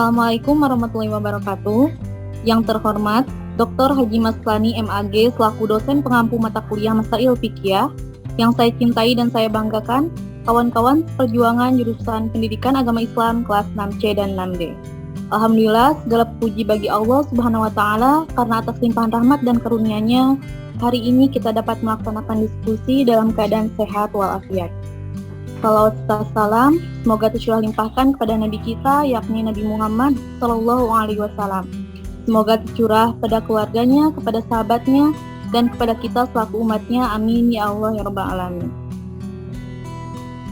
Assalamualaikum warahmatullahi wabarakatuh. Yang terhormat Dr. Haji Maslani MAG selaku dosen pengampu mata kuliah Masail Fiqhiyah, yang saya cintai dan saya banggakan, kawan-kawan perjuangan jurusan Pendidikan Agama Islam kelas 6C dan 6D. Alhamdulillah, segala puji bagi Allah Subhanahu wa taala karena atas limpahan rahmat dan karunia-Nya hari ini kita dapat melaksanakan diskusi dalam keadaan sehat walafiat. Salawat serta salam semoga tercurah limpahkan kepada Nabi kita, yakni Nabi Muhammad SAW. Semoga tercurah pada keluarganya, kepada sahabatnya, dan kepada kita selaku umatnya. Amin ya Allah ya Rabbal Alamin.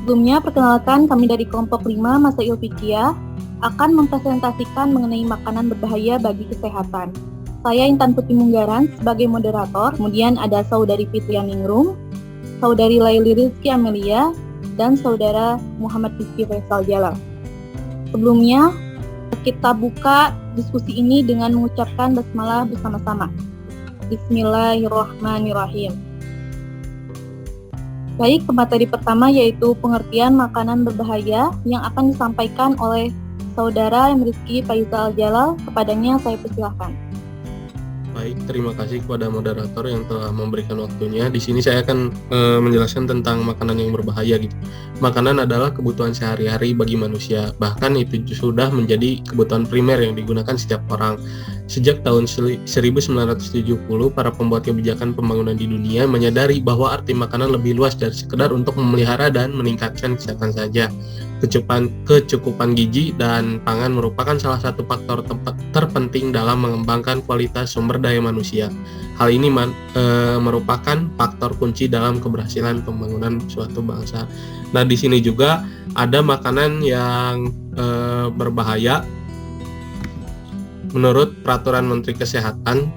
Sebelumnya, perkenalkan kami dari kelompok 5 Masail Fiqhiyah akan mempresentasikan mengenai makanan berbahaya bagi kesehatan. Saya Intan Putri Munggaran sebagai moderator, kemudian ada Saudari Fitrianingrum, Saudari Laili Rizky Amelia, dan Saudara Muhammad Rizky Faisal Jalal. Sebelumnya, kita buka diskusi ini dengan mengucapkan basmalah bersama-sama. Bismillahirrahmanirrahim. Baik, pemateri pertama yaitu pengertian makanan berbahaya yang akan disampaikan oleh Saudara Rizky Faisal Jalal. Kepadanya saya persilahkan. Baik, terima kasih kepada moderator yang telah memberikan waktunya. Di sini saya akan menjelaskan tentang makanan yang berbahaya gitu. Makanan adalah kebutuhan sehari-hari bagi manusia. Bahkan itu sudah menjadi kebutuhan primer yang digunakan setiap orang. Sejak tahun 1970, para pembuat kebijakan pembangunan di dunia menyadari bahwa arti makanan lebih luas dari sekedar untuk memelihara dan meningkatkan kesehatan saja. Kecukupan gizi dan pangan merupakan salah satu faktor terpenting dalam mengembangkan kualitas sumber daya manusia. Hal ini merupakan faktor kunci dalam keberhasilan pembangunan suatu bangsa. Nah, di sini juga ada makanan yang berbahaya menurut Peraturan Menteri Kesehatan,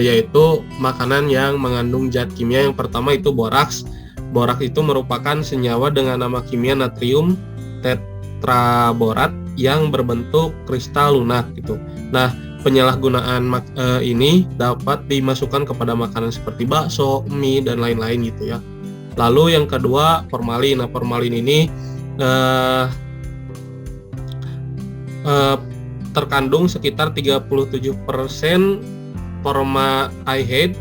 yaitu makanan yang mengandung zat kimia. Yang pertama itu boraks. Boraks itu merupakan senyawa dengan nama kimia natrium tetraborat yang berbentuk kristal lunak gitu. Nah, penyalahgunaan ini dapat dimasukkan kepada makanan seperti bakso, mie, dan lain-lain gitu ya. Lalu yang kedua, formalin. Nah, formalin ini terkandung sekitar 37% formaldehyde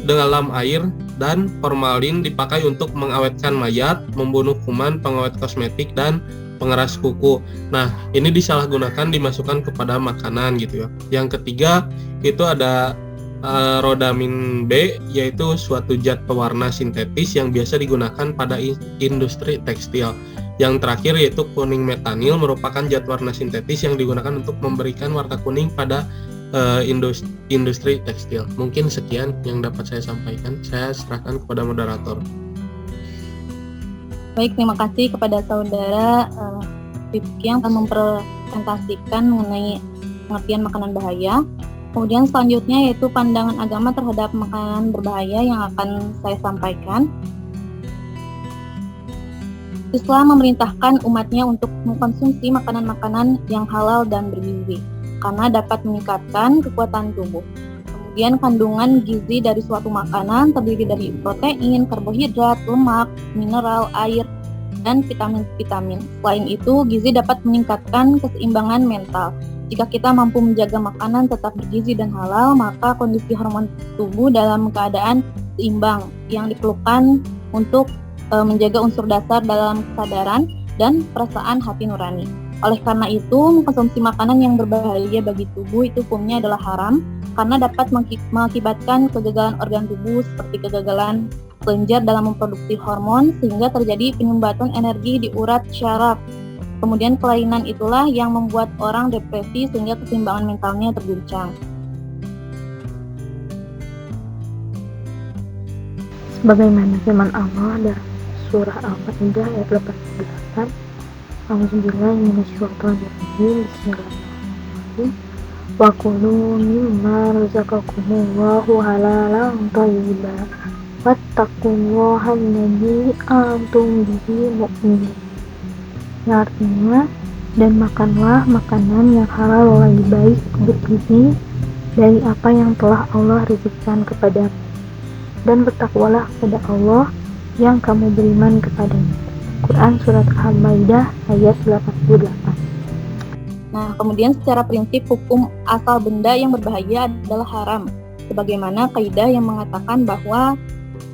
dalam air, dan formalin dipakai untuk mengawetkan mayat, membunuh kuman, pengawet kosmetik, dan pengeras kuku. Nah, ini disalahgunakan dimasukkan kepada makanan gitu ya. Yang ketiga itu ada rodamin B, yaitu suatu zat pewarna sintetis yang biasa digunakan pada industri tekstil. Yang terakhir yaitu kuning metanil, merupakan zat warna sintetis yang digunakan untuk memberikan warna kuning pada industri tekstil. Mungkin sekian yang dapat saya sampaikan. Saya serahkan kepada moderator. Baik, terima kasih kepada Saudara Rizky yang akan mempresentasikan mengenai pengertian makanan bahaya. Kemudian selanjutnya yaitu pandangan agama terhadap makanan berbahaya yang akan saya sampaikan. Islam memerintahkan umatnya untuk mengkonsumsi makanan-makanan yang halal dan bergizi karena dapat meningkatkan kekuatan tubuh. Kemudian kandungan gizi dari suatu makanan terdiri dari protein, karbohidrat, lemak, mineral, air, dan vitamin-vitamin. Selain itu, gizi dapat meningkatkan keseimbangan mental. Jika kita mampu menjaga makanan tetap bergizi dan halal, maka kondisi hormon tubuh dalam keadaan seimbang yang diperlukan untuk menjaga unsur dasar dalam kesadaran dan perasaan hati nurani. Oleh karena itu, mengkonsumsi makanan yang berbahaya bagi tubuh itu hukumnya adalah haram karena dapat mengakibatkan kegagalan organ tubuh seperti kegagalan kelenjar dalam memproduksi hormon sehingga terjadi penyumbatan energi di urat syaraf. Kemudian kelainan itulah yang membuat orang depresi sehingga keseimbangan mentalnya terguncang. Sebagaimana firman Allah dalam surah Al-Maidah ayat 88, A'udzubillahiminasyaitonirrajim. Bismillahirrahmanirrahim. Wa kulu mimma razaqakumullahu halalan thayyiban wattaqullaha alladzi antum bihi mu'minun. Yang artinya, dan makanlah makanan yang halal lagi baik bergizi dari apa yang telah Allah rezekikan kepadamu, dan bertakwalah kepada Allah yang kamu beriman kepadanya. Quran Surat Al-Maidah ayat 88. Nah, kemudian secara prinsip hukum asal benda yang berbahaya adalah haram, sebagaimana kaidah yang mengatakan bahwa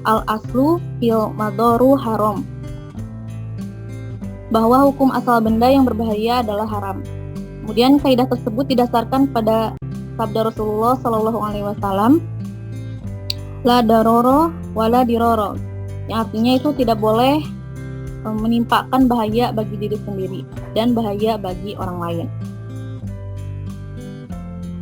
al-aslu fil madoru haram, bahwa hukum asal benda yang berbahaya adalah haram. Kemudian kaidah tersebut didasarkan pada sabda Rasulullah Shallallahu Alaihi Wasallam, la daroro wala diroro, yang artinya itu tidak boleh menimpakan bahaya bagi diri sendiri dan bahaya bagi orang lain.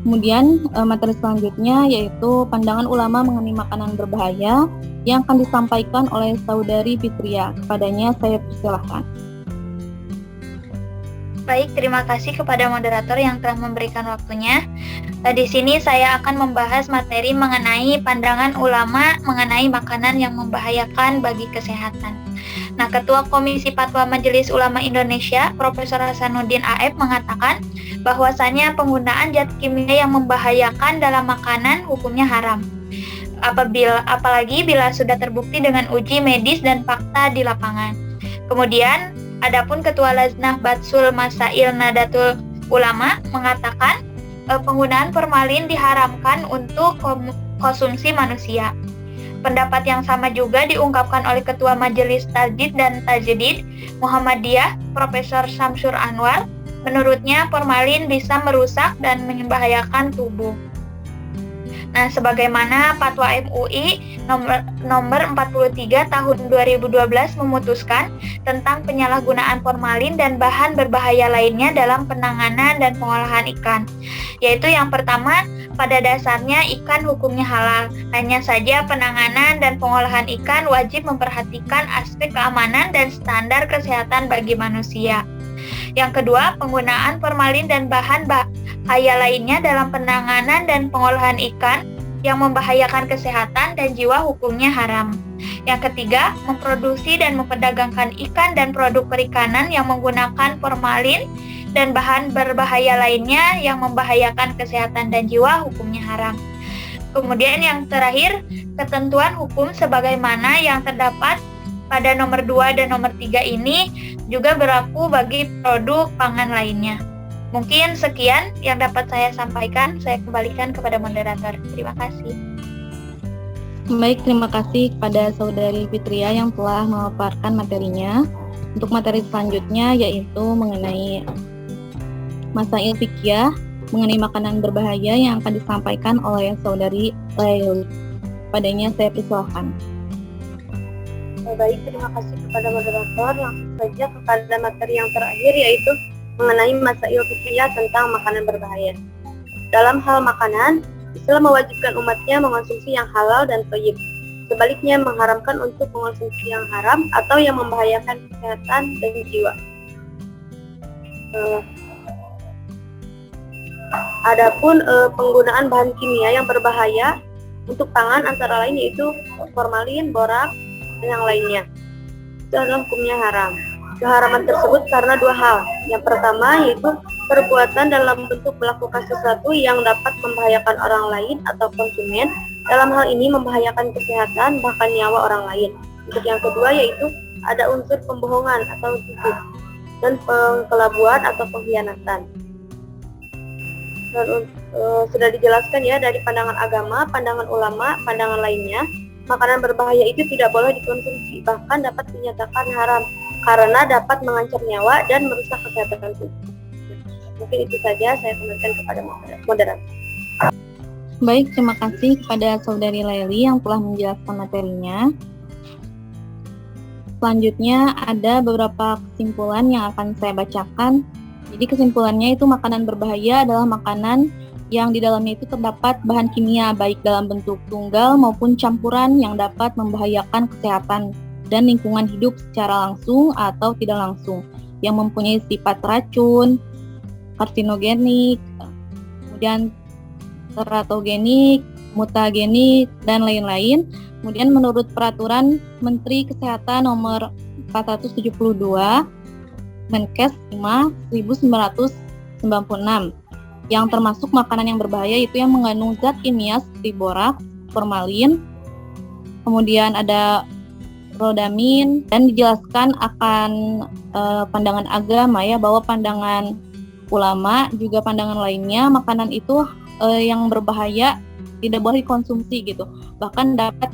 Kemudian materi selanjutnya yaitu pandangan ulama mengenai makanan berbahaya yang akan disampaikan oleh Saudari Fitria. Kepadanya saya persilahkan. Baik, terima kasih kepada moderator yang telah memberikan waktunya. Di sini saya akan membahas materi mengenai pandangan ulama mengenai makanan yang membahayakan bagi kesehatan. Nah, Ketua Komisi Fatwa Majelis Ulama Indonesia, Profesor Hasanuddin A.F. mengatakan bahwasannya penggunaan zat kimia yang membahayakan dalam makanan hukumnya haram. Apalagi bila sudah terbukti dengan uji medis dan fakta di lapangan. Kemudian, adapun Ketua Lajnah Batsul Masail Nadatul Ulama mengatakan penggunaan formalin diharamkan untuk konsumsi manusia. Pendapat yang sama juga diungkapkan oleh Ketua Majelis Tajdid dan Tajdid Muhammadiyah, Profesor Syamsur Anwar. Menurutnya, formalin bisa merusak dan membahayakan tubuh. Nah, sebagaimana Fatwa MUI nomor 43 tahun 2012 memutuskan tentang penyalahgunaan formalin dan bahan berbahaya lainnya dalam penanganan dan pengolahan ikan. Yaitu yang pertama, pada dasarnya ikan hukumnya halal. Hanya saja penanganan dan pengolahan ikan wajib memperhatikan aspek keamanan dan standar kesehatan bagi manusia. Yang kedua, penggunaan formalin dan bahan bahaya lainnya dalam penanganan dan pengolahan ikan yang membahayakan kesehatan dan jiwa hukumnya haram. Yang ketiga, memproduksi dan memperdagangkan ikan dan produk perikanan yang menggunakan formalin dan bahan berbahaya lainnya yang membahayakan kesehatan dan jiwa hukumnya haram. Kemudian yang terakhir, ketentuan hukum sebagaimana yang terdapat pada nomor 2 dan nomor 3 ini juga berlaku bagi produk pangan lainnya. Mungkin sekian yang dapat saya sampaikan. Saya kembalikan kepada moderator. Terima kasih. Baik, terima kasih kepada Saudari Fitria yang telah memaparkan materinya. Untuk materi selanjutnya yaitu mengenai masail fikih mengenai makanan berbahaya yang akan disampaikan oleh Saudari Laili. Padanya saya persilahkan. Baik, terima kasih kepada moderator. Langsung saja kepada materi yang terakhir yaitu mengenai masail fikih tentang makanan berbahaya. Dalam hal makanan, Islam mewajibkan umatnya mengonsumsi yang halal dan thayyib. Sebaliknya mengharamkan untuk mengonsumsi yang haram atau yang membahayakan kesehatan dan jiwa. Adapun penggunaan bahan kimia yang berbahaya untuk pangan antara lain yaitu formalin, borak, dan yang lainnya. Itu adalah hukumnya haram. Keharaman tersebut karena dua hal. Yang pertama yaitu perbuatan dalam bentuk melakukan sesuatu yang dapat membahayakan orang lain atau konsumen. Dalam hal ini membahayakan kesehatan bahkan nyawa orang lain. Untuk yang kedua yaitu ada unsur pembohongan atau tipu dan pengkelabuan atau pengkhianatan. Dan sudah dijelaskan ya dari pandangan agama, pandangan ulama, pandangan lainnya, makanan berbahaya itu tidak boleh dikonsumsi, bahkan dapat dinyatakan haram karena dapat mengancam nyawa dan merusak kesehatan tubuh. Mungkin itu saja, saya kembalikan kepada moderator. Baik, terima kasih kepada Saudari Laili yang telah menjelaskan materinya. Selanjutnya ada beberapa kesimpulan yang akan saya bacakan. Jadi kesimpulannya itu makanan berbahaya adalah makanan yang di dalamnya itu terdapat bahan kimia baik dalam bentuk tunggal maupun campuran yang dapat membahayakan kesehatan dan lingkungan hidup secara langsung atau tidak langsung, yang mempunyai sifat racun, karsinogenik, kemudian teratogenik, mutagenik, dan lain-lain. Kemudian menurut Peraturan Menteri Kesehatan Nomor 472 Menkes 5 1996 yang termasuk makanan yang berbahaya itu yang mengandung zat kimia seperti borak, formalin, kemudian ada rodamin, dan dijelaskan akan pandangan agama ya, bahwa pandangan ulama juga pandangan lainnya, makanan itu yang berbahaya tidak boleh dikonsumsi gitu. Bahkan dapat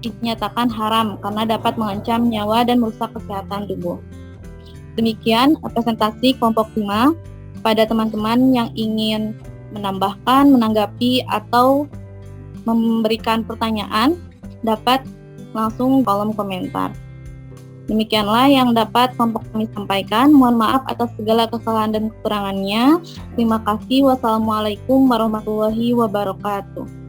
dinyatakan haram karena dapat mengancam nyawa dan merusak kesehatan tubuh. Demikian presentasi kelompok 5. Pada teman-teman yang ingin menambahkan, menanggapi, atau memberikan pertanyaan, dapat langsung kolom komentar. Demikianlah yang dapat kelompok kami sampaikan. Mohon maaf atas segala kesalahan dan kekurangannya. Terima kasih. Wassalamualaikum warahmatullahi wabarakatuh.